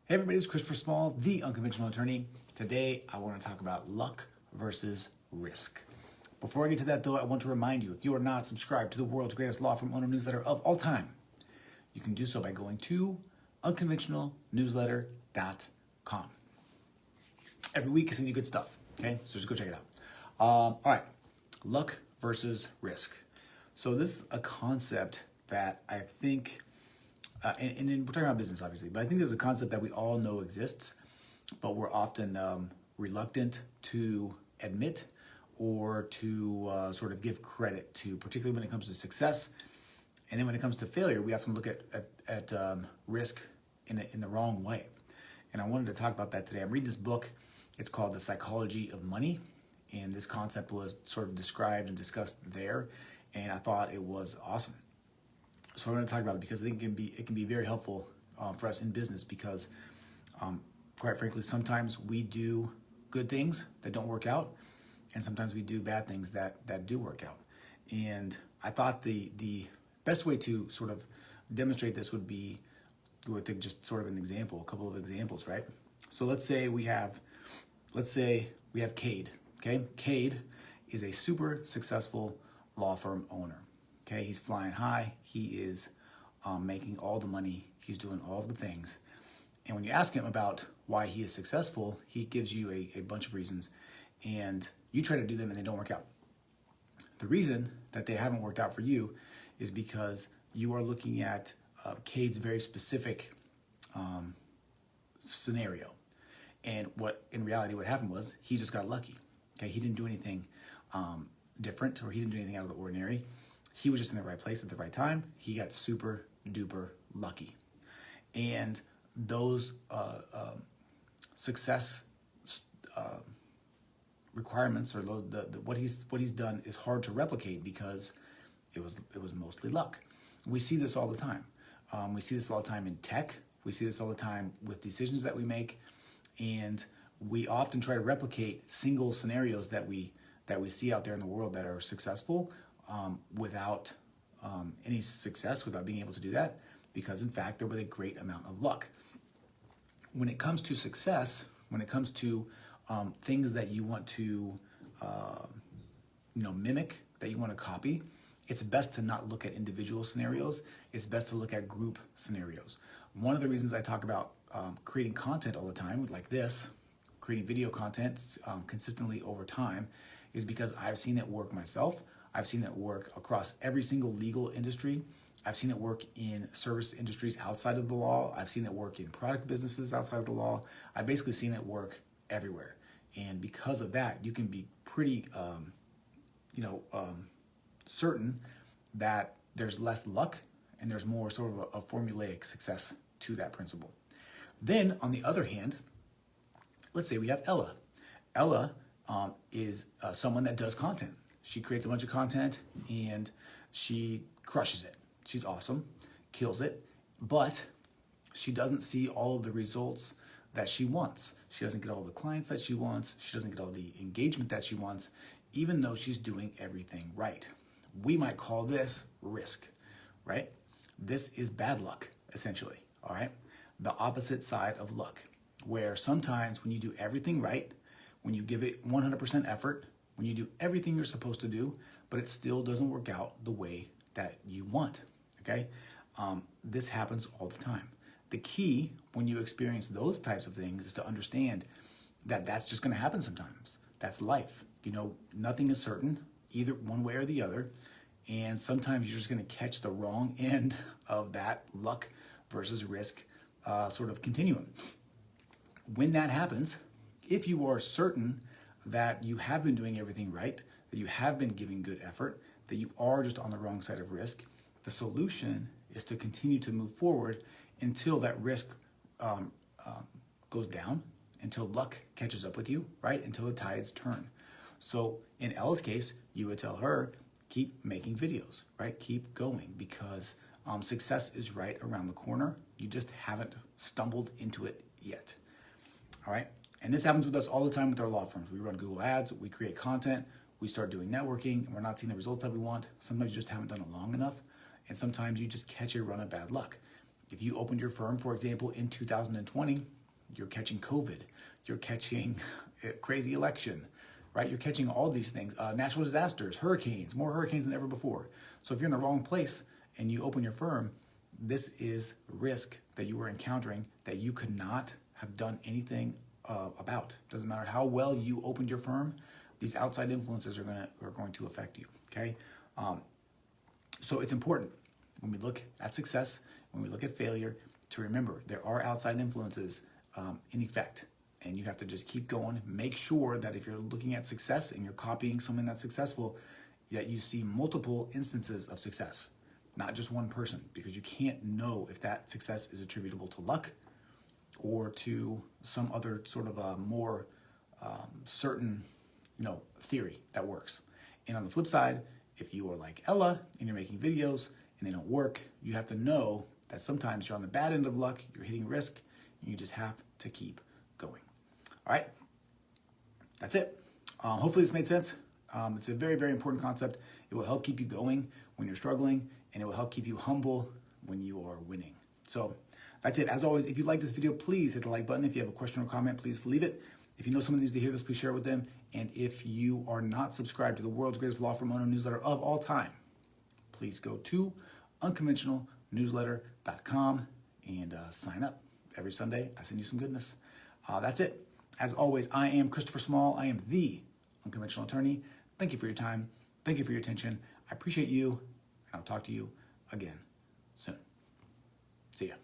Hey everybody, it's Christopher Small, the Unconventional Attorney. Today I want to talk about luck versus risk. Before I get to that though, I want to remind you, if you are not subscribed to the world's greatest law firm owner newsletter of all time, you can do so by going to unconventionalnewsletter.com. Every week I send you good stuff, okay? So just go check it out. All right, luck versus risk. So this is a concept that I think and we're talking about business, obviously, but I think there's a concept that we all know exists, but we're often reluctant to admit or to sort of give credit to, particularly when it comes to success. And then when it comes to failure, we often look at risk in the wrong way. And I wanted to talk about that today. I'm reading this book. It's called The Psychology of Money. And this concept was sort of described and discussed there. And I thought it was awesome. So I'm going to talk about it because I think it can be very helpful for us in business because, quite frankly, sometimes we do good things that don't work out, and sometimes we do bad things that do work out. And I thought the best way to sort of demonstrate this would be with just sort of an example, a couple of examples, right? So let's say we have Cade. Okay, Cade is a super successful law firm owner. Okay, he's flying high. He is making all the money. He's doing all of the things. And when you ask him about why he is successful, he gives you a bunch of reasons. And you try to do them and they don't work out. The reason that they haven't worked out for you is because you are looking at Cade's very specific scenario. And what in reality what happened was he just got lucky. Okay, he didn't do anything different, or he didn't do anything out of the ordinary. He was just in the right place at the right time. He got super duper lucky. And those success requirements, or what he's done, is hard to replicate because it was mostly luck. We see this all the time. We see this all the time in tech. We see this all the time with decisions that we make, and we often try to replicate single scenarios that we see out there in the world that are successful. Without any success, without being able to do that, because in fact they're with a great amount of luck. When it comes to success, when it comes to things that you want to mimic, that you want to copy, it's best to not look at individual scenarios. It's best to look at group scenarios. One of the reasons I talk about creating content all the time, like this, creating video content consistently over time, is because I've seen it work myself. I've seen it work across every single legal industry. I've seen it work in service industries outside of the law. I've seen it work in product businesses outside of the law. I've basically seen it work everywhere. And because of that, you can be pretty, certain that there's less luck and there's more sort of a formulaic success to that principle. Then, on the other hand, let's say we have Ella. Ella is someone that does content. She creates a bunch of content and she crushes it. She's awesome, kills it, but she doesn't see all of the results that she wants. She doesn't get all the clients that she wants. She doesn't get all the engagement that she wants, even though she's doing everything right. We might call this risk, right? This is bad luck, essentially, all right? The opposite side of luck, where sometimes when you do everything right, when you give it 100% effort, when you do everything you're supposed to do, but it still doesn't work out the way that you want, okay? This happens all the time. The key when you experience those types of things is to understand that that's just gonna happen sometimes. That's life. Nothing is certain, either one way or the other, and sometimes you're just gonna catch the wrong end of that luck versus risk sort of continuum. When that happens, if you are certain that you have been doing everything right, that you have been giving good effort, that you are just on the wrong side of risk, the solution is to continue to move forward until that risk goes down, until luck catches up with you, right? Until the tides turn. So in Ella's case, you would tell her, keep making videos, right? Keep going, because success is right around the corner. You just haven't stumbled into it yet, all right? And this happens with us all the time with our law firms. We run Google Ads, we create content, we start doing networking, and we're not seeing the results that we want. Sometimes you just haven't done it long enough, and sometimes you just catch a run of bad luck. If you opened your firm, for example, in 2020, you're catching COVID, you're catching a crazy election, right? You're catching all these things, natural disasters, hurricanes, more hurricanes than ever before. So if you're in the wrong place and you open your firm, this is risk that you were encountering that you could not have done anything about. Doesn't matter how well you opened your firm, these outside influences are going to affect you. Okay, so it's important when we look at success, when we look at failure, to remember there are outside influences in effect, and you have to just keep going. Make sure that if you're looking at success and you're copying someone that's successful, that you see multiple instances of success, not just one person, because you can't know if that success is attributable to luck or to some other sort of a more certain, theory that works. And on the flip side, if you are like Ella and you're making videos and they don't work, you have to know that sometimes you're on the bad end of luck, you're hitting risk, and you just have to keep going. All right, that's it. Hopefully this made sense. It's a very, very important concept. It will help keep you going when you're struggling, and it will help keep you humble when you are winning. So that's it. As always, if you like this video, please hit the like button. If you have a question or comment, please leave it. If you know someone needs to hear this, please share it with them. And if you are not subscribed to the world's greatest law firm owner newsletter of all time, please go to unconventionalnewsletter.com and sign up. Every Sunday, I send you some goodness. That's it. As always, I am Christopher Small. I am the Unconventional Attorney. Thank you for your time. Thank you for your attention. I appreciate you, and I'll talk to you again soon. See ya.